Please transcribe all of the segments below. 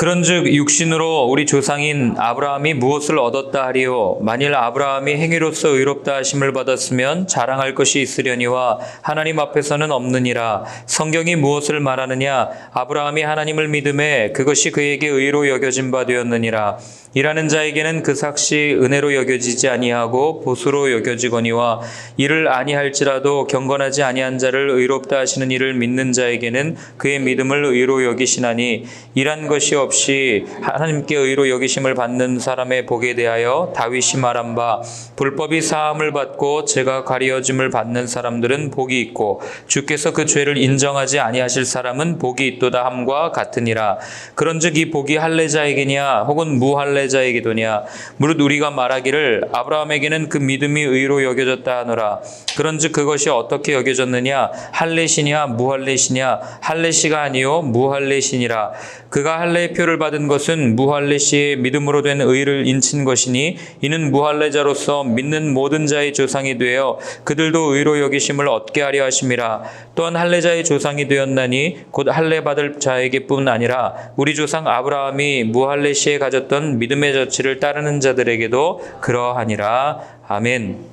그런즉 육신으로 우리 조상인 아브라함이 무엇을 얻었다 하리요? 만일 아브라함이 행위로서 의롭다 하심을 받았으면 자랑할 것이 있으려니와 하나님 앞에서는 없느니라. 성경이 무엇을 말하느냐? 아브라함이 하나님을 믿음에 그것이 그에게 의로 여겨진 바 되었느니라. 일하는 자에게는 그 삭시 은혜로 여겨지지 아니하고 보수로 여겨지거니와 이를 아니할지라도 경건하지 아니한 자를 의롭다 하시는 이를 믿는 자에게는 그의 믿음을 의로 여기시나니, 일한 것이 없이 하나님께 의로 여기심을 받는 사람의 복에 대하여 다윗이 말한 바 불법이 사함을 받고 죄가 가려짐을 받는 사람들은 복이 있고 주께서 그 죄를 인정하지 아니하실 사람은 복이 있도다 함과 같으니라. 그런즉 이 복이 할례자에게냐 혹은 무할례자에게도냐? 무릇 우리가 말하기를 아브라함에게는 그 믿음이 의로 여겨졌다 하노라. 그런즉 그것이 어떻게 여겨졌느냐? 할례시냐 무할례시냐? 할례시가 아니요 무할례시니라. 그가 할례의 표를 받은 것은 무할례시의 믿음으로 된 의를 인친 것이니, 이는 무할례자로서 믿는 모든 자의 조상이 되어 그들도 의로 여기심을 얻게 하려 하심이라. 또한 할례자의 조상이 되었나니 곧 할례 받을 자에게뿐 아니라 우리 조상 아브라함이 무할례시에 가졌던 믿음의 저치를 따르는 자들에게도 그러하니라. 아멘.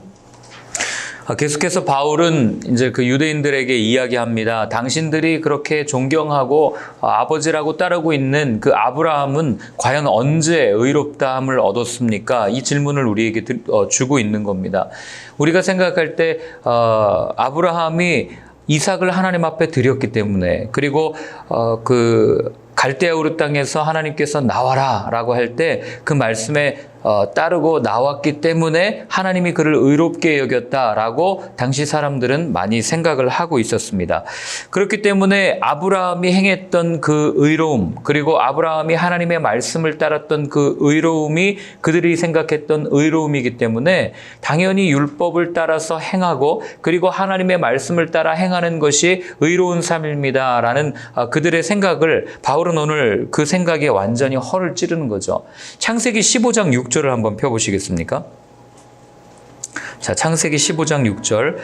계속해서 바울은 이제 그 유대인들에게 이야기합니다. 당신들이 그렇게 존경하고 아버지라고 따르고 있는 그 아브라함은 과연 언제 의롭다함을 얻었습니까? 이 질문을 우리에게 주고 있는 겁니다. 우리가 생각할 때 아브라함이 이삭을 하나님 앞에 드렸기 때문에, 그리고 그 갈대아 우르 땅에서 하나님께서 나와라 라고 할 때 그 말씀에 따르고 나왔기 때문에 하나님이 그를 의롭게 여겼다라고 당시 사람들은 많이 생각을 하고 있었습니다. 그렇기 때문에 아브라함이 행했던 그 의로움, 그리고 아브라함이 하나님의 말씀을 따랐던 그 의로움이 그들이 생각했던 의로움이기 때문에 당연히 율법을 따라서 행하고 그리고 하나님의 말씀을 따라 행하는 것이 의로운 삶입니다라는 그들의 생각을 바울은 오늘 그 생각에 완전히 허를 찌르는 거죠. 창세기 15장 6절을 한번 펴보시겠습니까? 자, 창세기 15장 6절.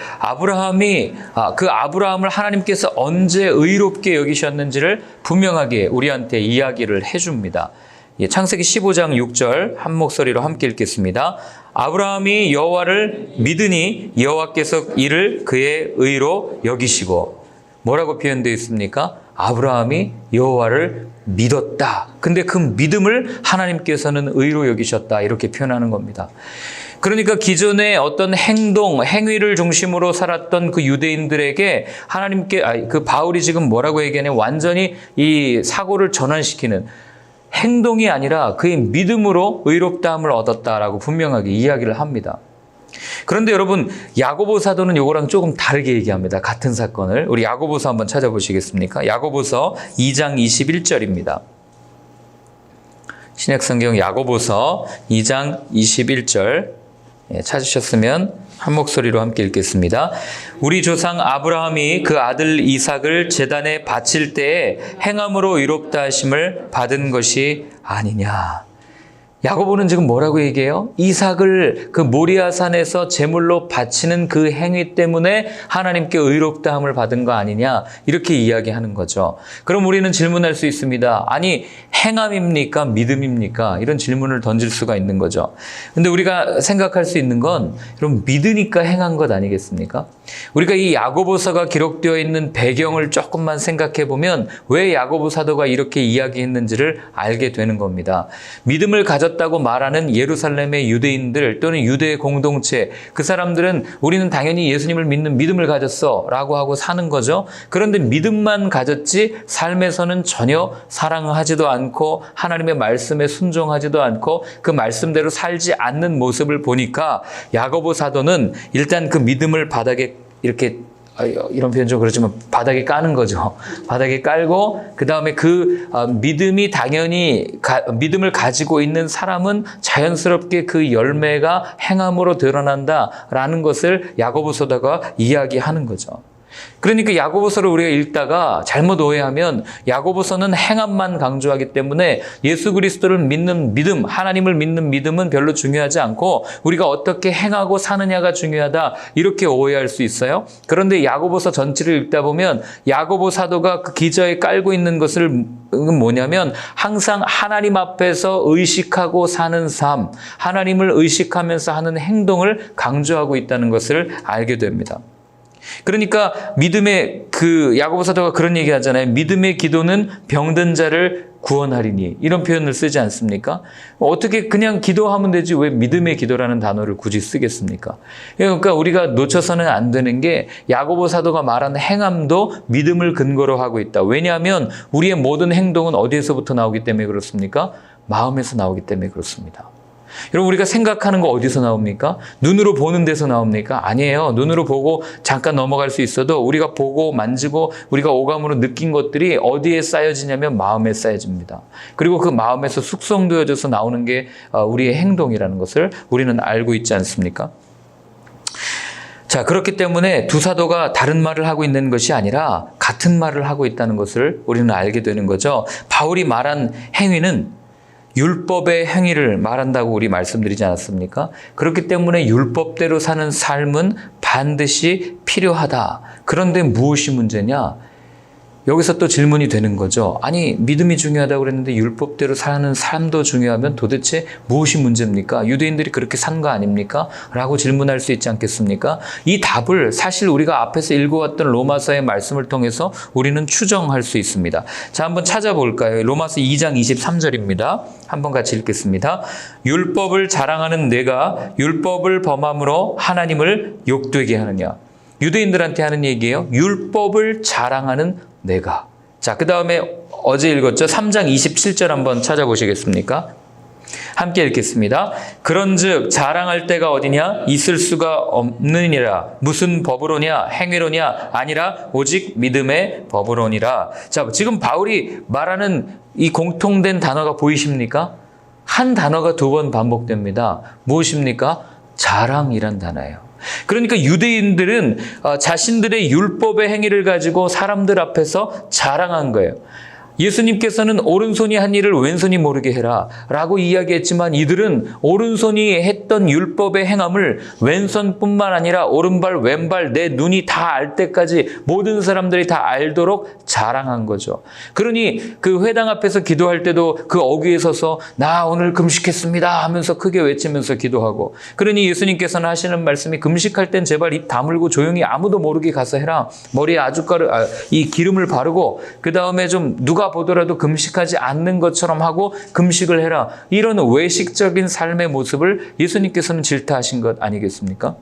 그 아브라함을 하나님께서 언제 의롭게 여기셨는지를 분명하게 우리한테 이야기를 해줍니다. 창세기 15장 6절 한 목소리로 함께 읽겠습니다. 아브라함이 여호와를 믿으니 여호와께서 이를 그의 의로 여기시고. 뭐라고 표현되어 있습니까? 아브라함이 여호와를 믿었다. 근데 그 믿음을 하나님께서는 의로 여기셨다. 이렇게 표현하는 겁니다. 그러니까 기존의 어떤 행위를 중심으로 살았던 그 유대인들에게 그 바울이 지금 뭐라고 얘기하냐, 완전히 이 사고를 전환시키는, 행동이 아니라 그의 믿음으로 의롭다함을 얻었다라고 분명하게 이야기를 합니다. 그런데 여러분, 야고보 사도는 이거랑 조금 다르게 얘기합니다. 같은 사건을. 우리 야고보서 한번 찾아보시겠습니까? 야고보서 2장 21절입니다. 신약성경 야고보서 2장 21절 찾으셨으면 한 목소리로 함께 읽겠습니다. 우리 조상 아브라함이 그 아들 이삭을 제단에 바칠 때에 행함으로 의롭다 하심을 받은 것이 아니냐. 야고보는 지금 뭐라고 얘기해요? 이삭을 그 모리아산에서 제물로 바치는 그 행위 때문에 하나님께 의롭다함을 받은 거 아니냐, 이렇게 이야기하는 거죠. 그럼 우리는 질문할 수 있습니다. 아니, 행함입니까? 믿음입니까? 이런 질문을 던질 수가 있는 거죠. 근데 우리가 생각할 수 있는 건, 여러분, 믿으니까 행한 것 아니겠습니까? 우리가 이 야고보서가 기록되어 있는 배경을 조금만 생각해 보면 왜 야고보 사도가 이렇게 이야기했는지를 알게 되는 겁니다. 믿음을 가졌다고 말하는 예루살렘의 유대인들 또는 유대 공동체, 그 사람들은 우리는 당연히 예수님을 믿는 믿음을 가졌어 라고 하고 사는 거죠. 그런데 믿음만 가졌지 삶에서는 전혀 사랑하지도 않고 하나님의 말씀에 순종하지도 않고 그 말씀대로 살지 않는 모습을 보니까 야고보 사도는 일단 그 믿음을 바닥에 이렇게, 이런 표현 좀 그렇지만 바닥에 까는 거죠. 바닥에 깔고 그 다음에 그 믿음이 당연히 믿음을 가지고 있는 사람은 자연스럽게 그 열매가 행함으로 드러난다라는 것을 야고보 사도가 이야기하는 거죠. 그러니까 야고보서를 우리가 읽다가 잘못 오해하면 야고보서는 행함만 강조하기 때문에 예수 그리스도를 믿는 믿음, 하나님을 믿는 믿음은 별로 중요하지 않고 우리가 어떻게 행하고 사느냐가 중요하다 이렇게 오해할 수 있어요. 그런데 야고보서 전체를 읽다 보면 야고보 사도가 그 기저에 깔고 있는 것을 뭐냐면 항상 하나님 앞에서 의식하고 사는 삶, 하나님을 의식하면서 하는 행동을 강조하고 있다는 것을 알게 됩니다. 그러니까 믿음의 야고보 사도가 그런 얘기 하잖아요. 믿음의 기도는 병든 자를 구원하리니 이런 표현을 쓰지 않습니까? 어떻게 그냥 기도하면 되지 왜 믿음의 기도라는 단어를 굳이 쓰겠습니까? 그러니까 우리가 놓쳐서는 안 되는 게 야고보 사도가 말한 행함도 믿음을 근거로 하고 있다. 왜냐하면 우리의 모든 행동은 어디에서부터 나오기 때문에 그렇습니까? 마음에서 나오기 때문에 그렇습니다. 여러분 우리가 생각하는 거 어디서 나옵니까? 눈으로 보는 데서 나옵니까? 아니에요. 눈으로 보고 잠깐 넘어갈 수 있어도 우리가 보고 만지고 우리가 오감으로 느낀 것들이 어디에 쌓여지냐면 마음에 쌓여집니다. 그리고 그 마음에서 숙성되어져서 나오는 게 우리의 행동이라는 것을 우리는 알고 있지 않습니까? 자, 그렇기 때문에 두 사도가 다른 말을 하고 있는 것이 아니라 같은 말을 하고 있다는 것을 우리는 알게 되는 거죠. 바울이 말한 행위는 율법의 행위를 말한다고 우리 말씀드리지 않았습니까? 그렇기 때문에 율법대로 사는 삶은 반드시 필요하다. 그런데 무엇이 문제냐? 여기서 또 질문이 되는 거죠. 아니, 믿음이 중요하다고 그랬는데 율법대로 사는 삶도 중요하면 도대체 무엇이 문제입니까? 유대인들이 그렇게 산 거 아닙니까? 라고 질문할 수 있지 않겠습니까? 이 답을 사실 우리가 앞에서 읽어왔던 로마서의 말씀을 통해서 우리는 추정할 수 있습니다. 자, 한번 찾아볼까요? 로마서 2장 23절입니다. 한번 같이 읽겠습니다. 율법을 자랑하는 내가 율법을 범함으로 하나님을 욕되게 하느냐? 유대인들한테 하는 얘기예요. 율법을 자랑하는 내가. 자, 그 다음에 어제 읽었죠? 3장 27절 한번 찾아보시겠습니까? 함께 읽겠습니다. 그런즉 자랑할 때가 어디냐? 있을 수가 없느니라. 무슨 법으로냐? 행위로냐? 아니라 오직 믿음의 법으로니라. 자, 지금 바울이 말하는 이 공통된 단어가 보이십니까? 한 단어가 두 번 반복됩니다. 무엇입니까? 자랑이란 단어예요. 그러니까 유대인들은 자신들의 율법의 행위를 가지고 사람들 앞에서 자랑한 거예요. 예수님께서는 오른손이 한 일을 왼손이 모르게 해라 라고 이야기했지만 이들은 오른손이 했던 율법의 행함을 왼손뿐만 아니라 오른발 왼발 내 눈이 다 알 때까지 모든 사람들이 다 알도록 자랑한 거죠. 그러니 그 회당 앞에서 기도할 때도 그 어귀에 서서 나 오늘 금식했습니다 하면서 크게 외치면서 기도하고, 그러니 예수님께서는 하시는 말씀이 금식할 땐 제발 입 다물고 조용히 아무도 모르게 가서 해라. 머리에 아주가루 이 기름을 바르고 그 다음에 좀 누가 보더라도 금식하지 않는 것처럼 하고 금식을 해라. 이런 외식적인 삶의 모습을 예수님께서는 질타하신 것 아니겠습니까?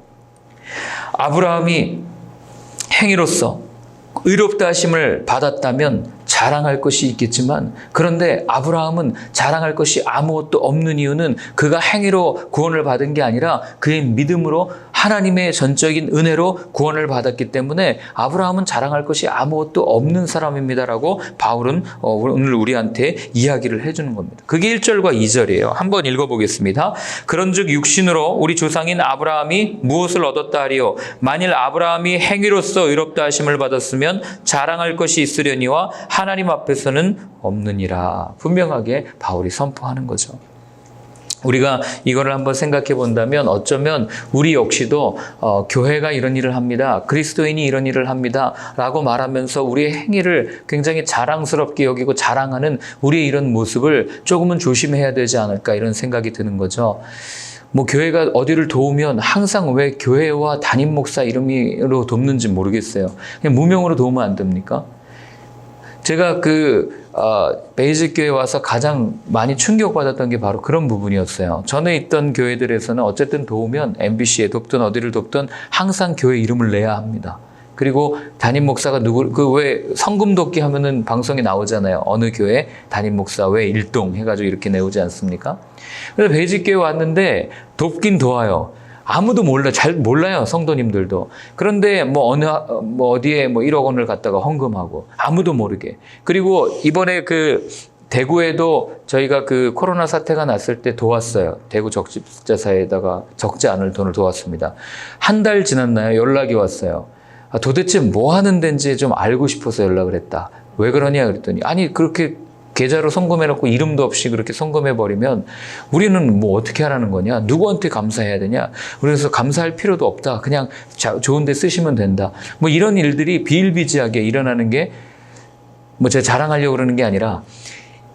아브라함이 행위로서 의롭다 하심을 받았다면 자랑할 것이 있겠지만, 그런데 아브라함은 자랑할 것이 아무것도 없는 이유는 그가 행위로 구원을 받은 게 아니라 그의 믿음으로 하나님의 전적인 은혜로 구원을 받았기 때문에 아브라함은 자랑할 것이 아무것도 없는 사람입니다라고 바울은 오늘 우리한테 이야기를 해주는 겁니다. 그게 1절과 2절이에요. 한번 읽어보겠습니다. 그런즉 육신으로 우리 조상인 아브라함이 무엇을 얻었다 하리요? 만일 아브라함이 행위로서 의롭다 하심을 받았으면 자랑할 것이 있으려니와 하나님 앞에서는 없느니라. 분명하게 바울이 선포하는 거죠. 우리가 이거를 한번 생각해 본다면 어쩌면 우리 역시도 교회가 이런 일을 합니다. 그리스도인이 이런 일을 합니다. 라고 말하면서 우리의 행위를 굉장히 자랑스럽게 여기고 자랑하는 우리의 이런 모습을 조금은 조심해야 되지 않을까 이런 생각이 드는 거죠. 뭐 교회가 어디를 도우면 항상 왜 교회와 담임 목사 이름으로 돕는지 모르겠어요. 그냥 무명으로 도우면 안 됩니까? 제가 베이직 교회에 와서 가장 많이 충격받았던 게 바로 그런 부분이었어요. 전에 있던 교회들에서는 어쨌든 도우면 MBC에 돕든 어디를 돕든 항상 교회 이름을 내야 합니다. 그리고 담임 목사가 왜 성금 돕기 하면은 방송에 나오잖아요. 어느 교회 담임 목사 왜 일동 해가지고 이렇게 내오지 않습니까? 그래서 베이직 교회 왔는데 돕긴 도와요. 아무도 잘 몰라요, 성도님들도. 그런데 어디에 1억 원을 갖다가 헌금하고 아무도 모르게. 그리고 이번에 대구에도 저희가 코로나 사태가 났을 때 도왔어요. 대구 적십자사에다가 적지 않을 돈을 도왔습니다. 한 달 지났나요? 연락이 왔어요. 도대체 뭐 하는 데인지 좀 알고 싶어서 연락을 했다. 왜 그러냐 그랬더니 아니 그렇게 계좌로 송금해놓고 이름도 없이 그렇게 송금해버리면 우리는 뭐 어떻게 하라는 거냐? 누구한테 감사해야 되냐? 그래서 감사할 필요도 없다. 그냥 좋은 데 쓰시면 된다. 뭐 이런 일들이 비일비재하게 일어나는 게 뭐 제가 자랑하려고 그러는 게 아니라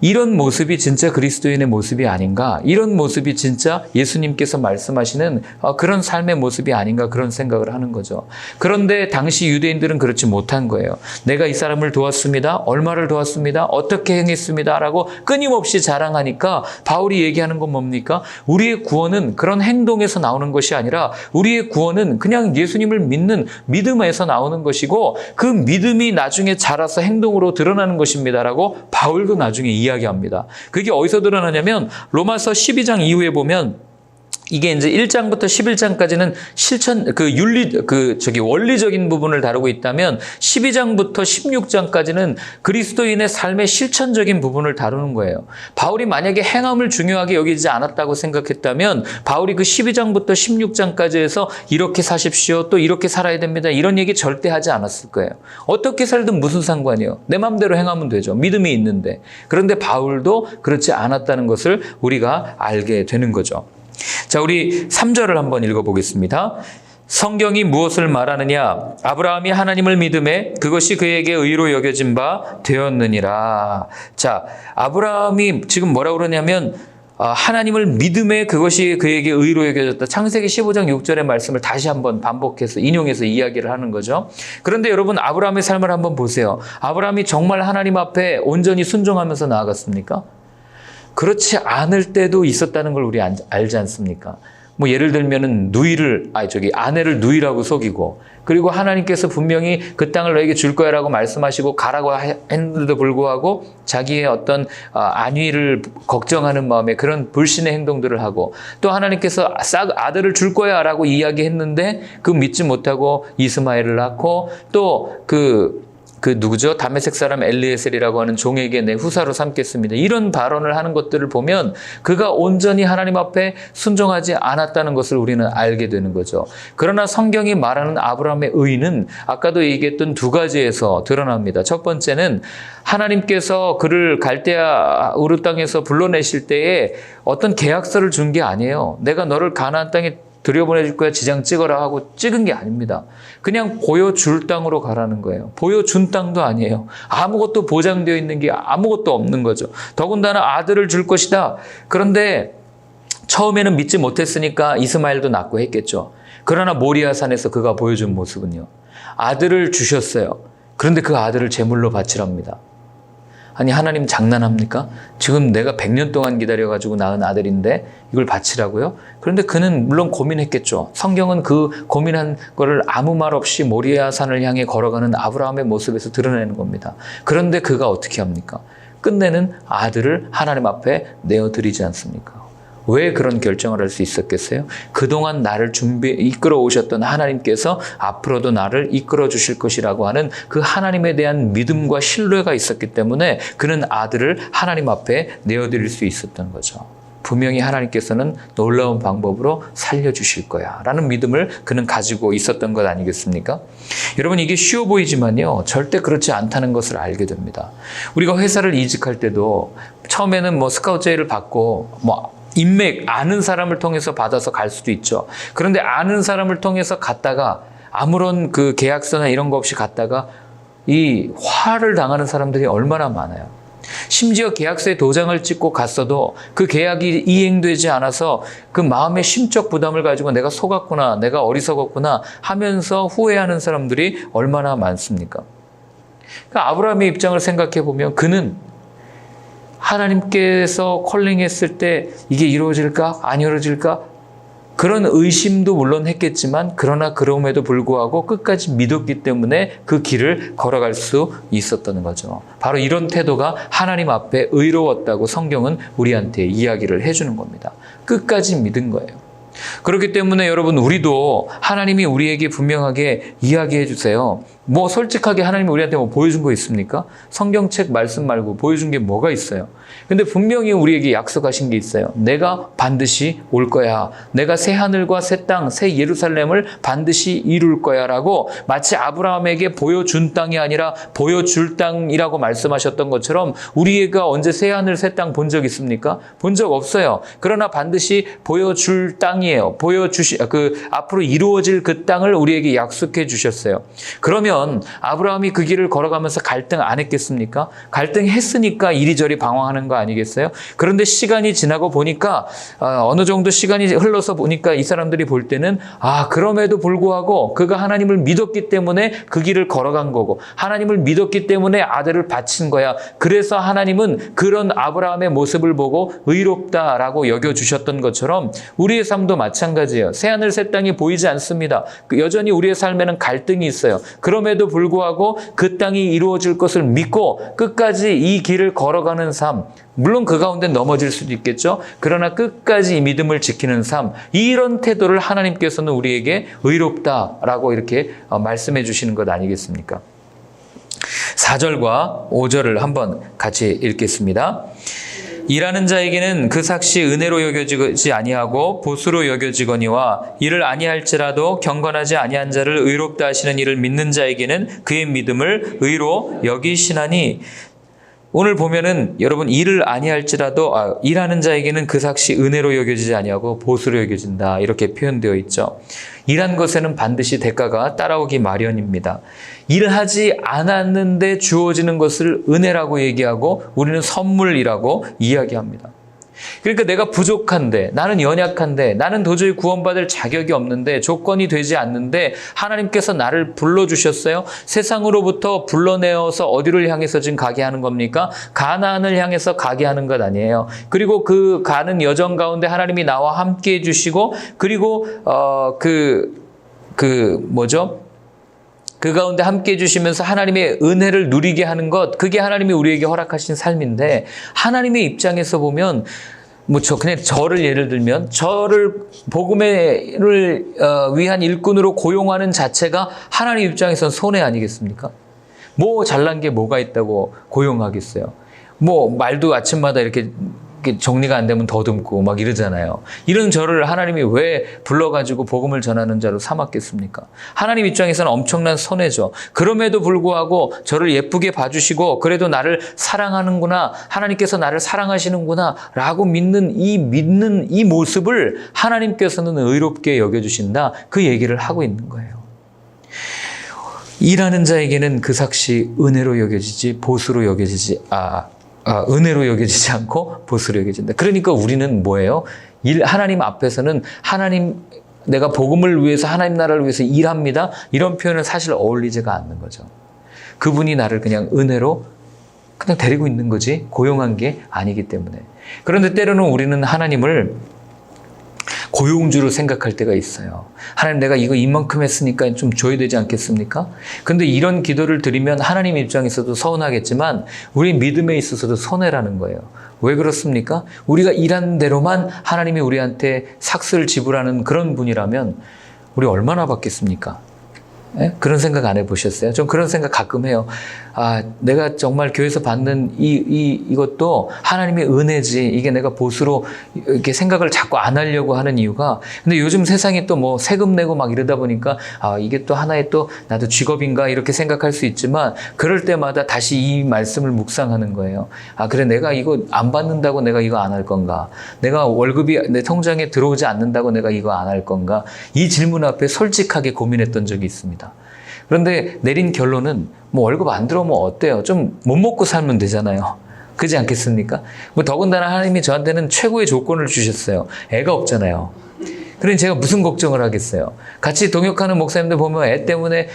이런 모습이 진짜 그리스도인의 모습이 아닌가? 이런 모습이 진짜 예수님께서 말씀하시는 그런 삶의 모습이 아닌가? 그런 생각을 하는 거죠. 그런데 당시 유대인들은 그렇지 못한 거예요. 내가 이 사람을 도왔습니다. 얼마를 도왔습니다. 어떻게 행했습니다. 라고 끊임없이 자랑하니까 바울이 얘기하는 건 뭡니까? 우리의 구원은 그런 행동에서 나오는 것이 아니라 우리의 구원은 그냥 예수님을 믿는 믿음에서 나오는 것이고 그 믿음이 나중에 자라서 행동으로 드러나는 것입니다. 라고 바울도 나중에 이야기합니다. 그게 어디서 드러나냐면 로마서 12장 이후에 보면 이게 이제 1장부터 11장까지는 원리적인 부분을 다루고 있다면 12장부터 16장까지는 그리스도인의 삶의 실천적인 부분을 다루는 거예요. 바울이 만약에 행함을 중요하게 여기지 않았다고 생각했다면 바울이 그 12장부터 16장까지 해서 이렇게 사십시오. 또 이렇게 살아야 됩니다. 이런 얘기 절대 하지 않았을 거예요. 어떻게 살든 무슨 상관이에요. 내 마음대로 행하면 되죠. 믿음이 있는데. 그런데 바울도 그렇지 않았다는 것을 우리가 알게 되는 거죠. 자, 우리 3절을 한번 읽어보겠습니다. 성경이 무엇을 말하느냐? 아브라함이 하나님을 믿음에 그것이 그에게 의로 여겨진 바 되었느니라. 자, 아브라함이 지금 뭐라고 그러냐면 하나님을 믿음에 그것이 그에게 의로 여겨졌다. 창세기 15장 6절의 말씀을 다시 한번 반복해서 인용해서 이야기를 하는 거죠. 그런데 여러분 아브라함의 삶을 한번 보세요. 아브라함이 정말 하나님 앞에 온전히 순종하면서 나아갔습니까? 그렇지 않을 때도 있었다는 걸 우리 알지 않습니까? 뭐 예를 들면은 아내를 누이라고 속이고 그리고 하나님께서 분명히 그 땅을 너에게 줄 거야라고 말씀하시고 가라고 했는데도 불구하고 자기의 어떤 안위를 걱정하는 마음에 그런 불신의 행동들을 하고 또 하나님께서 싹 아들을 줄 거야라고 이야기했는데 그 믿지 못하고 이스마엘을 낳고 또 누구죠? 다메섹 사람 엘리에셀이라고 하는 종에게 내 후사로 삼겠습니다. 이런 발언을 하는 것들을 보면 그가 온전히 하나님 앞에 순종하지 않았다는 것을 우리는 알게 되는 거죠. 그러나 성경이 말하는 아브라함의 의는 아까도 얘기했던 두 가지에서 드러납니다. 첫 번째는 하나님께서 그를 갈대아 우르 땅에서 불러내실 때에 어떤 계약서를 준 게 아니에요. 내가 너를 가나안 땅에 들여보내줄 거야 지장 찍어라 하고 찍은 게 아닙니다. 그냥 보여줄 땅으로 가라는 거예요. 보여준 땅도 아니에요. 아무것도 보장되어 있는 게 아무것도 없는 거죠. 더군다나 아들을 줄 것이다. 그런데 처음에는 믿지 못했으니까 이스마엘도 낳고 했겠죠. 그러나 모리아산에서 그가 보여준 모습은요. 아들을 주셨어요. 그런데 그 아들을 제물로 바치랍니다. 아니 하나님 장난합니까? 지금 내가 100년 동안 기다려가지고 낳은 아들인데 이걸 바치라고요? 그런데 그는 물론 고민했겠죠. 성경은 그 고민한 거를 아무 말 없이 모리아산을 향해 걸어가는 아브라함의 모습에서 드러내는 겁니다. 그런데 그가 어떻게 합니까? 끝내는 아들을 하나님 앞에 내어드리지 않습니까? 왜 그런 결정을 할 수 있었겠어요? 그동안 나를 이끌어 오셨던 하나님께서 앞으로도 나를 이끌어 주실 것이라고 하는 그 하나님에 대한 믿음과 신뢰가 있었기 때문에 그는 아들을 하나님 앞에 내어드릴 수 있었던 거죠. 분명히 하나님께서는 놀라운 방법으로 살려주실 거야 라는 믿음을 그는 가지고 있었던 것 아니겠습니까? 여러분 이게 쉬워 보이지만요 절대 그렇지 않다는 것을 알게 됩니다. 우리가 회사를 이직할 때도 처음에는 스카우트 제의를 받고 인맥, 아는 사람을 통해서 받아서 갈 수도 있죠. 그런데 아는 사람을 통해서 갔다가 아무런 그 계약서나 이런 거 없이 갔다가 이 화를 당하는 사람들이 얼마나 많아요. 심지어 계약서에 도장을 찍고 갔어도 그 계약이 이행되지 않아서 그 마음의 심적 부담을 가지고 내가 속았구나, 내가 어리석었구나 하면서 후회하는 사람들이 얼마나 많습니까? 그러니까 아브라함의 입장을 생각해 보면 그는 하나님께서 콜링했을 때 이게 이루어질까? 안 이루어질까? 그런 의심도 물론 했겠지만 그러나 그럼에도 불구하고 끝까지 믿었기 때문에 그 길을 걸어갈 수 있었다는 거죠. 바로 이런 태도가 하나님 앞에 의로웠다고 성경은 우리한테 이야기를 해주는 겁니다. 끝까지 믿은 거예요. 그렇기 때문에 여러분 우리도 하나님이 우리에게 분명하게 이야기해 주세요. 뭐 솔직하게 하나님이 우리한테 뭐 보여준 거 있습니까? 성경책 말씀 말고 보여준 게 뭐가 있어요? 근데 분명히 우리에게 약속하신 게 있어요. 내가 반드시 올 거야. 내가 새 하늘과 새 땅, 새 예루살렘을 반드시 이룰 거야 라고 마치 아브라함에게 보여준 땅이 아니라 보여줄 땅이라고 말씀하셨던 것처럼 우리가 언제 새 하늘 새 땅 본 적 있습니까? 본 적 없어요. 그러나 반드시 보여줄 땅이에요. 앞으로 이루어질 그 땅을 우리에게 약속해 주셨어요. 그러면 아브라함이 그 길을 걸어가면서 갈등 안 했겠습니까? 갈등했으니까 이리저리 방황하는 거 아니겠어요? 그런데 시간이 지나고 보니까 어느 정도 시간이 흘러서 보니까 이 사람들이 볼 때는 그럼에도 불구하고 그가 하나님을 믿었기 때문에 그 길을 걸어간 거고 하나님을 믿었기 때문에 아들을 바친 거야. 그래서 하나님은 그런 아브라함의 모습을 보고 의롭다라고 여겨주셨던 것처럼 우리의 삶도 마찬가지예요. 새하늘 새 땅이 보이지 않습니다. 여전히 우리의 삶에는 갈등이 있어요. 그럼에도 불구하고 그 땅이 이루어질 것을 믿고 끝까지 이 길을 걸어가는 삶, 물론 그 가운데 넘어질 수도 있겠죠. 그러나 끝까지 이 믿음을 지키는 삶, 이런 태도를 하나님께서는 우리에게 의롭다라고 이렇게 말씀해 주시는 것 아니겠습니까? 4절과 5절을 한번 같이 읽겠습니다. 일하는 자에게는 그 삭시 은혜로 여겨지지 아니하고 보수로 여겨지거니와 이를 아니할지라도 경건하지 아니한 자를 의롭다 하시는 이를 믿는 자에게는 그의 믿음을 의로 여기시나니. 오늘 보면은 여러분 일을 아니할지라도 일하는 자에게는 그 삭시 은혜로 여겨지지 아니하고 보수로 여겨진다 이렇게 표현되어 있죠. 일한 것에는 반드시 대가가 따라오기 마련입니다. 일하지 않았는데 주어지는 것을 은혜라고 얘기하고 우리는 선물이라고 이야기합니다. 그러니까 내가 부족한데, 나는 연약한데, 나는 도저히 구원받을 자격이 없는데, 조건이 되지 않는데 하나님께서 나를 불러주셨어요. 세상으로부터 불러내어서 어디를 향해서 지금 가게 하는 겁니까? 가나안을 향해서 가게 하는 것 아니에요. 그리고 그 가는 여정 가운데 하나님이 나와 함께 해주시고, 그리고 그 가운데 함께 해주시면서 하나님의 은혜를 누리게 하는 것, 그게 하나님이 우리에게 허락하신 삶인데, 하나님의 입장에서 보면 그냥 저를 예를 들면 저를 복음을 위한 일꾼으로 고용하는 자체가 하나님 입장에서는 손해 아니겠습니까? 뭐 잘난 게 뭐가 있다고 고용하겠어요? 말도 아침마다 이렇게 정리가 안 되면 더듬고 막 이러잖아요. 이런 저를 하나님이 왜 불러가지고 복음을 전하는 자로 삼았겠습니까? 하나님 입장에서는 엄청난 손해죠. 그럼에도 불구하고 저를 예쁘게 봐주시고 그래도 나를 사랑하는구나, 하나님께서 나를 사랑하시는구나 라고 믿는 이 모습을 하나님께서는 의롭게 여겨주신다, 그 얘기를 하고 있는 거예요. 일하는 자에게는 그 삭시 은혜로 여겨지지 보수로 여겨지지 은혜로 여겨지지 않고 보수로 여겨진다. 그러니까 우리는 뭐예요? 하나님 앞에서는 내가 복음을 위해서 하나님 나라를 위해서 일합니다. 이런 표현은 사실 어울리지가 않는 거죠. 그분이 나를 그냥 은혜로 그냥 데리고 있는 거지 고용한 게 아니기 때문에. 그런데 때로는 우리는 하나님을 고용주로 생각할 때가 있어요. 하나님, 내가 이거 이만큼 했으니까 좀 줘야 되지 않겠습니까? 근데 이런 기도를 드리면 하나님 입장에서도 서운하겠지만 우리 믿음에 있어서도 손해라는 거예요. 왜 그렇습니까? 우리가 일한 대로만 하나님이 우리한테 삭스를 지불하는 그런 분이라면 우리 얼마나 받겠습니까? 예? 그런 생각 안 해보셨어요? 좀 그런 생각 가끔 해요. 내가 정말 교회에서 받는 이것도 하나님의 은혜지, 이게 내가 보수로 이렇게 생각을 자꾸 안 하려고 하는 이유가, 근데 요즘 세상이 또 세금 내고 막 이러다 보니까 이게 또 하나의 또 나도 직업인가 이렇게 생각할 수 있지만, 그럴 때마다 다시 이 말씀을 묵상하는 거예요. 그래, 내가 이거 안 받는다고 내가 이거 안 할 건가? 내가 월급이 내 통장에 들어오지 않는다고 내가 이거 안 할 건가? 이 질문 앞에 솔직하게 고민했던 적이 있습니다. 그런데 내린 결론은 월급 안 들어오면 어때요? 좀 못 먹고 살면 되잖아요. 그렇지 않겠습니까? 더군다나 하나님이 저한테는 최고의 조건을 주셨어요. 애가 없잖아요. 그러니 제가 무슨 걱정을 하겠어요. 같이 동역하는 목사님들 보면 애 때문에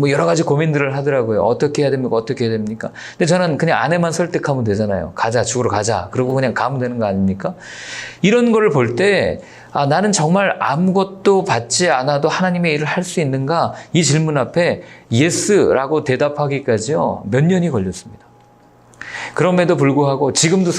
여러 가지 고민들을 하더라고요. 어떻게 해야 됩니까? 어떻게 해야 됩니까? 근데 저는 그냥 아내만 설득하면 되잖아요. 가자, 죽으러 가자. 그러고 그냥 가면 되는 거 아닙니까? 이런 거를 볼 때 나는 정말 아무것도 받지 않아도 하나님의 일을 할 수 있는가? 이 질문 앞에 예스라고 대답하기까지요, 몇 년이 걸렸습니다. 그럼에도 불구하고 지금도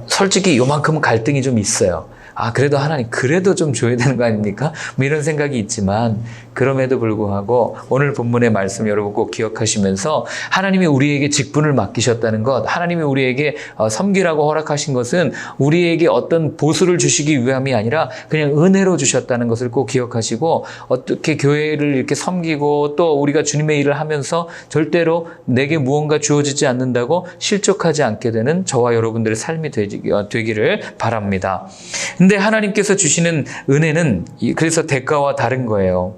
솔직히 요만큼은 갈등이 좀 있어요. 그래도 하나님, 그래도 좀 줘야 되는 거 아닙니까? 이런 생각이 있지만, 그럼에도 불구하고 오늘 본문의 말씀 여러분 꼭 기억하시면서 하나님이 우리에게 직분을 맡기셨다는 것, 하나님이 우리에게 섬기라고 허락하신 것은 우리에게 어떤 보수를 주시기 위함이 아니라 그냥 은혜로 주셨다는 것을 꼭 기억하시고, 어떻게 교회를 이렇게 섬기고 또 우리가 주님의 일을 하면서 절대로 내게 무언가 주어지지 않는다고 실족하지 않게 되는 저와 여러분들의 삶이 되기를 바랍니다. 근데 하나님께서 주시는 은혜는 그래서 대가와 다른 거예요.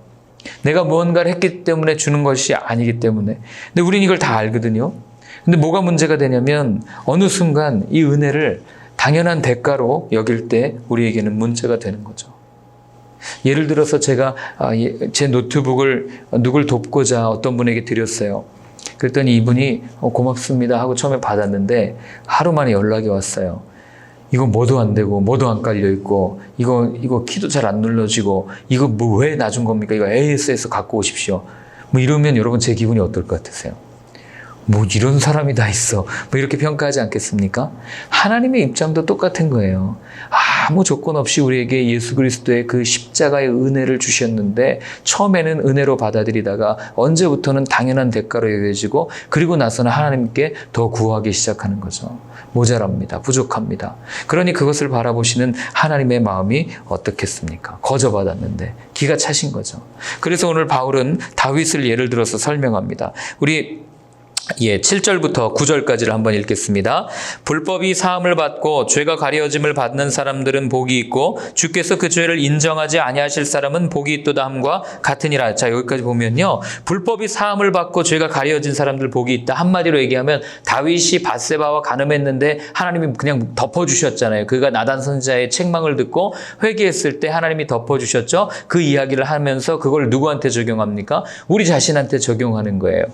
내가 무언가를 했기 때문에 주는 것이 아니기 때문에. 근데 우리는 이걸 다 알거든요. 근데 뭐가 문제가 되냐면 어느 순간 이 은혜를 당연한 대가로 여길 때 우리에게는 문제가 되는 거죠. 예를 들어서 제가 제 노트북을 누굴 돕고자 어떤 분에게 드렸어요. 그랬더니 이분이 고맙습니다 하고 처음에 받았는데 하루 만에 연락이 왔어요. 이거 뭐도 안 되고 뭐도 안 깔려 있고 이거 키도 잘 안 눌러지고 이거 뭐 왜 놔준 겁니까? 이거 AS에서 갖고 오십시오. 뭐 이러면 여러분 제 기분이 어떨 것 같으세요? 뭐 이런 사람이 다 있어. 뭐 이렇게 평가하지 않겠습니까? 하나님의 입장도 똑같은 거예요. 아무 조건 없이 우리에게 예수 그리스도의 그 십자가의 은혜를 주셨는데 처음에는 은혜로 받아들이다가 언제부터는 당연한 대가로 여겨지고 그리고 나서는 하나님께 더 구하기 시작하는 거죠. 모자랍니다. 부족합니다. 그러니 그것을 바라보시는 하나님의 마음이 어떻겠습니까? 거저받았는데 기가 차신 거죠. 그래서 오늘 바울은 다윗을 예를 들어서 설명합니다. 우리 7절부터 9절까지를 한번 읽겠습니다. 불법이 사함을 받고 죄가 가려짐을 받는 사람들은 복이 있고 주께서 그 죄를 인정하지 아니하실 사람은 복이 있도다 함과 같으니라. 자, 여기까지 보면요. 불법이 사함을 받고 죄가 가려진 사람들 복이 있다. 한마디로 얘기하면 다윗이 밧세바와 간음했는데 하나님이 그냥 덮어주셨잖아요. 그가 나단 선지자의 책망을 듣고 회개했을 때 하나님이 덮어주셨죠. 그 이야기를 하면서 그걸 누구한테 적용합니까? 우리 자신한테 적용하는 거예요.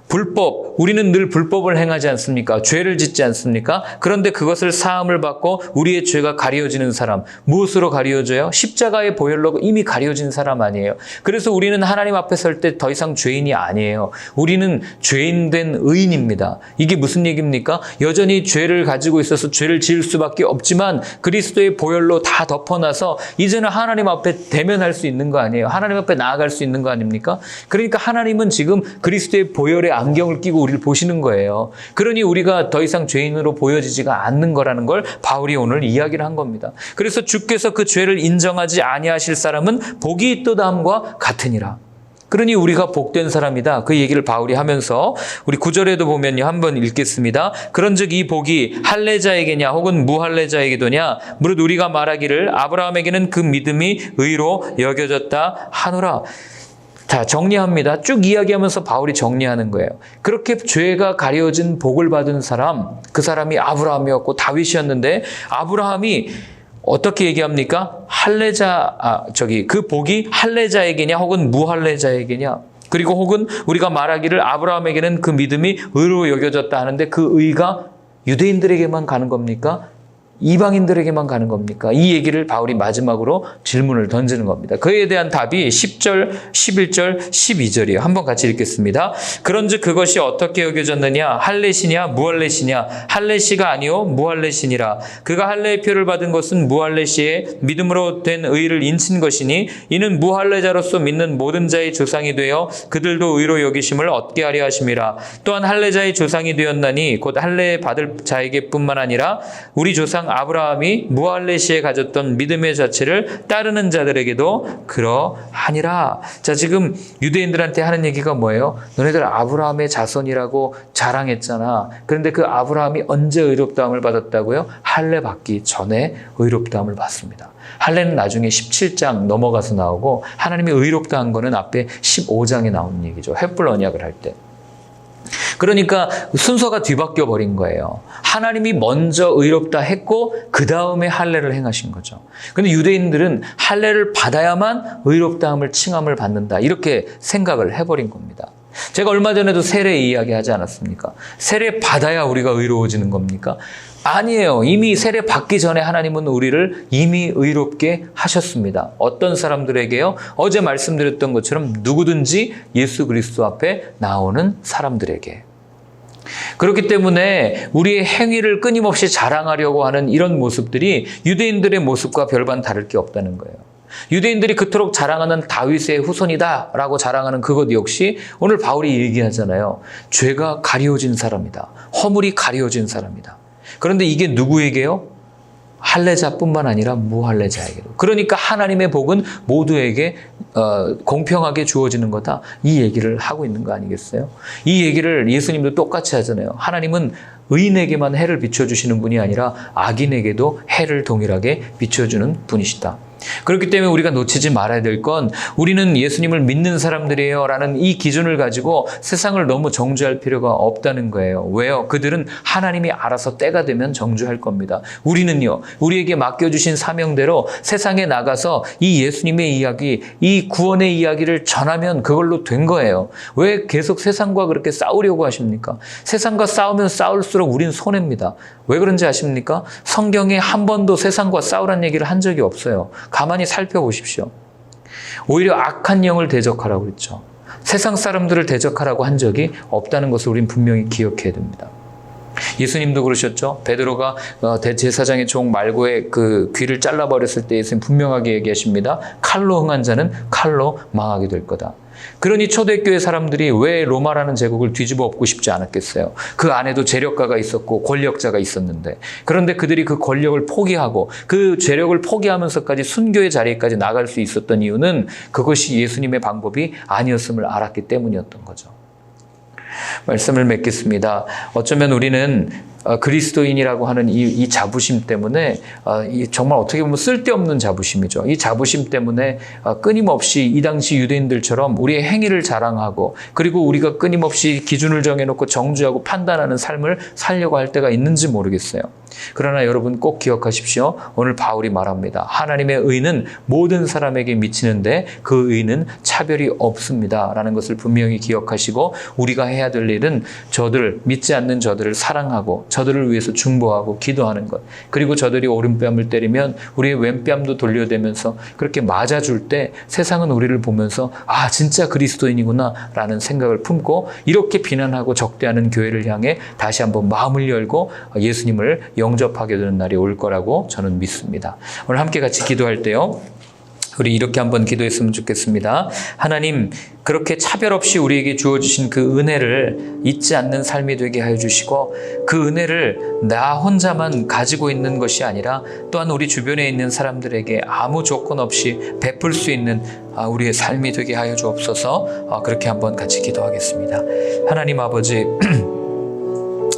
불법, 우리는 늘 불법을 행하지 않습니까? 죄를 짓지 않습니까? 그런데 그것을 사함을 받고 우리의 죄가 가려지는 사람, 무엇으로 가려져요? 십자가의 보혈로 이미 가려진 사람 아니에요. 그래서 우리는 하나님 앞에 설 때 더 이상 죄인이 아니에요. 우리는 죄인된 의인입니다. 이게 무슨 얘기입니까? 여전히 죄를 가지고 있어서 죄를 지을 수밖에 없지만 그리스도의 보혈로 다 덮어놔서 이제는 하나님 앞에 대면할 수 있는 거 아니에요? 하나님 앞에 나아갈 수 있는 거 아닙니까? 그러니까 하나님은 지금 그리스도의 보혈의 안경을 끼고 우리를 보시는 거예요. 그러니 우리가 더 이상 죄인으로 보여지지가 않는 거라는 걸 바울이 오늘 이야기를 한 겁니다. 그래서 주께서 그 죄를 인정하지 아니하실 사람은 복이 있도다 함과 같으니라. 그러니 우리가 복된 사람이다. 그 얘기를 바울이 하면서 우리 9절에도 보면요. 한번 읽겠습니다. 그런즉 이 복이 할례자에게냐 혹은 무할례자에게도냐 무릇 우리가 말하기를 아브라함에게는 그 믿음이 의로 여겨졌다 하노라. 자, 정리합니다. 쭉 이야기하면서 바울이 정리하는 거예요. 그렇게 죄가 가려진 복을 받은 사람, 그 사람이 아브라함이었고 다윗이었는데 아브라함이 어떻게 얘기합니까? 그 복이 할례자에게냐 혹은 무할례자에게냐. 그리고 혹은 우리가 말하기를 아브라함에게는 그 믿음이 의로 여겨졌다 하는데 그 의가 유대인들에게만 가는 겁니까? 이방인들에게만 가는 겁니까? 이 얘기를 바울이 마지막으로 질문을 던지는 겁니다. 그에 대한 답이 10절, 11절, 12절이에요. 한번 같이 읽겠습니다. 그런즉 그것이 어떻게 여겨졌느냐? 할례시냐 무할례시냐? 할례시가 아니요 무할례시니라. 그가 할례의 표를 받은 것은 무할례시의 믿음으로 된 의를 인친 것이니 이는 무할례자로서 믿는 모든 자의 조상이 되어 그들도 의로 여기심을 얻게 하려 하심이라. 또한 할례자의 조상이 되었나니 곧 할례 받을 자에게뿐만 아니라 우리 조상 아브라함이 무할례시에 가졌던 믿음의 자체를 따르는 자들에게도 그러하니라. 자, 지금 유대인들한테 하는 얘기가 뭐예요? 너네들 아브라함의 자손이라고 자랑했잖아. 그런데 그 아브라함이 언제 의롭다함을 받았다고요? 할례 받기 전에 의롭다함을 받습니다. 할례는 나중에 17장 넘어가서 나오고 하나님이 의롭다 한 거는 앞에 15장에 나오는 얘기죠. 횃불 언약을 할 때. 그러니까 순서가 뒤바뀌어 버린 거예요. 하나님이 먼저 의롭다 했고 그 다음에 할례를 행하신 거죠. 그런데 유대인들은 할례를 받아야만 의롭다함을 칭함을 받는다. 이렇게 생각을 해버린 겁니다. 제가 얼마 전에도 세례 이야기하지 않았습니까? 세례 받아야 우리가 의로워지는 겁니까? 아니에요. 이미 세례 받기 전에 하나님은 우리를 이미 의롭게 하셨습니다. 어떤 사람들에게요? 어제 말씀드렸던 것처럼 누구든지 예수 그리스도 앞에 나오는 사람들에게. 그렇기 때문에 우리의 행위를 끊임없이 자랑하려고 하는 이런 모습들이 유대인들의 모습과 별반 다를 게 없다는 거예요. 유대인들이 그토록 자랑하는 다윗의 후손이다라고 자랑하는 그것 역시 오늘 바울이 얘기하잖아요. 죄가 가리워진 사람이다. 허물이 가리워진 사람이다. 그런데 이게 누구에게요? 할례자뿐만 아니라 무할례자에게도. 그러니까 하나님의 복은 모두에게 공평하게 주어지는 거다. 이 얘기를 하고 있는 거 아니겠어요? 이 얘기를 예수님도 똑같이 하잖아요. 하나님은 의인에게만 해를 비춰주시는 분이 아니라 악인에게도 해를 동일하게 비춰주는 분이시다. 그렇기 때문에 우리가 놓치지 말아야 될 건 우리는 예수님을 믿는 사람들이에요 라는 이 기준을 가지고 세상을 너무 정죄할 필요가 없다는 거예요. 왜요? 그들은 하나님이 알아서 때가 되면 정죄할 겁니다. 우리는요, 우리에게 맡겨주신 사명대로 세상에 나가서 이 예수님의 이야기, 이 구원의 이야기를 전하면 그걸로 된 거예요. 왜 계속 세상과 그렇게 싸우려고 하십니까? 세상과 싸우면 싸울수록 우린 손해입니다. 왜 그런지 아십니까? 성경에 한 번도 세상과 싸우라는 얘기를 한 적이 없어요. 가만히 살펴보십시오. 오히려 악한 영을 대적하라고 그랬죠. 세상 사람들을 대적하라고 한 적이 없다는 것을 우린 분명히 기억해야 됩니다. 예수님도 그러셨죠. 베드로가 대제사장의 종 말고의 그 귀를 잘라버렸을 때 예수님 분명하게 얘기하십니다. 칼로 흥한 자는 칼로 망하게 될 거다. 그러니 초대교회 사람들이 왜 로마라는 제국을 뒤집어 엎고 싶지 않았겠어요? 그 안에도 재력가가 있었고 권력자가 있었는데, 그런데 그들이 그 권력을 포기하고 그 재력을 포기하면서까지 순교의 자리까지 나갈 수 있었던 이유는 그것이 예수님의 방법이 아니었음을 알았기 때문이었던 거죠. 말씀을 맺겠습니다. 어쩌면 우리는 그리스도인이라고 하는 이 자부심 때문에 정말 어떻게 보면 쓸데없는 자부심이죠. 이 자부심 때문에 끊임없이 이 당시 유대인들처럼 우리의 행위를 자랑하고, 그리고 우리가 끊임없이 기준을 정해놓고 정죄하고 판단하는 삶을 살려고 할 때가 있는지 모르겠어요. 그러나 여러분 꼭 기억하십시오. 오늘 바울이 말합니다. 하나님의 의는 모든 사람에게 미치는데 그 의는 차별이 없습니다 라는 것을 분명히 기억하시고, 우리가 해야 될 일은 믿지 않는 저들을 사랑하고 저들을 위해서 중보하고 기도하는 것, 그리고 저들이 오른뺨을 때리면 우리의 왼뺨도 돌려대면서 그렇게 맞아줄 때 세상은 우리를 보면서 아, 진짜 그리스도인이구나 라는 생각을 품고, 이렇게 비난하고 적대하는 교회를 향해 다시 한번 마음을 열고 예수님을 영접하게 되는 날이 올 거라고 저는 믿습니다. 오늘 함께 같이 기도할 때요, 우리 이렇게 한번 기도했으면 좋겠습니다. 하나님, 그렇게 차별 없이 우리에게 주어주신 그 은혜를 잊지 않는 삶이 되게 하여 주시고, 그 은혜를 나 혼자만 가지고 있는 것이 아니라 또한 우리 주변에 있는 사람들에게 아무 조건 없이 베풀 수 있는 우리의 삶이 되게 하여 주옵소서. 그렇게 한번 같이 기도하겠습니다. 하나님 아버지,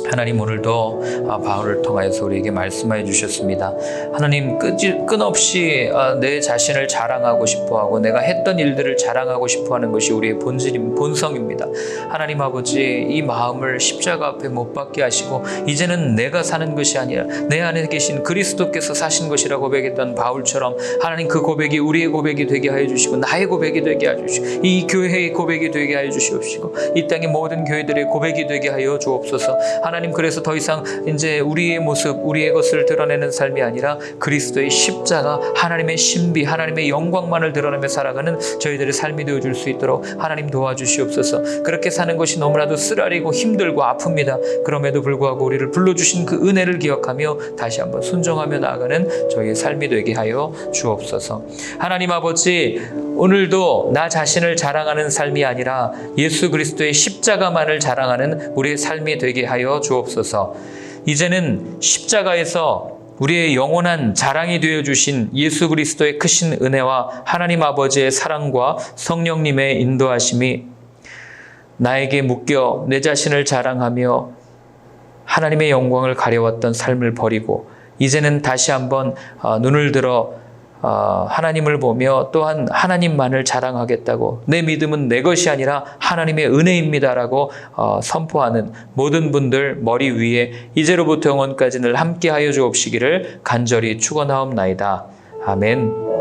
하나님 오늘도 바울을 통하여서 우리에게 말씀하여 주셨습니다. 하나님, 끊없이 내 자신을 자랑하고 싶어하고 내가 했던 일들을 자랑하고 싶어하는 것이 우리의 본성입니다. 하나님 아버지, 이 마음을 십자가 앞에 못 박게 하시고 이제는 내가 사는 것이 아니라 내 안에 계신 그리스도께서 사신 것이라고 고백했던 바울처럼 하나님, 그 고백이 우리의 고백이 되게 하여 주시고 나의 고백이 되게 하여 주시고 이 교회의 고백이 되게 하여 주시옵시고 이 땅의 모든 교회들의 고백이 되게 하여 주옵소서. 하나님, 그래서 더 이상 이제 우리의 모습, 우리의 것을 드러내는 삶이 아니라 그리스도의 십자가, 하나님의 신비, 하나님의 영광만을 드러내며 살아가는 저희들의 삶이 되어줄 수 있도록 하나님 도와주시옵소서. 그렇게 사는 것이 너무나도 쓰라리고 힘들고 아픕니다. 그럼에도 불구하고 우리를 불러주신 그 은혜를 기억하며 다시 한번 순종하며 나아가는 저희의 삶이 되게 하여 주옵소서. 하나님 아버지, 오늘도 나 자신을 자랑하는 삶이 아니라 예수 그리스도의 십자가만을 자랑하는 우리의 삶이 되게 하여 주옵소서. 이제는 십자가에서 우리의 영원한 자랑이 되어주신 예수 그리스도의 크신 은혜와 하나님 아버지의 사랑과 성령님의 인도하심이 나에게 묶여 내 자신을 자랑하며 하나님의 영광을 가려왔던 삶을 버리고 이제는 다시 한번 눈을 들어 하나님을 보며 또한 하나님만을 자랑하겠다고, 내 믿음은 내 것이 아니라 하나님의 은혜입니다라고 선포하는 모든 분들 머리 위에 이제로부터 영원까지 늘 함께하여 주옵시기를 간절히 축원하옵나이다. 아멘.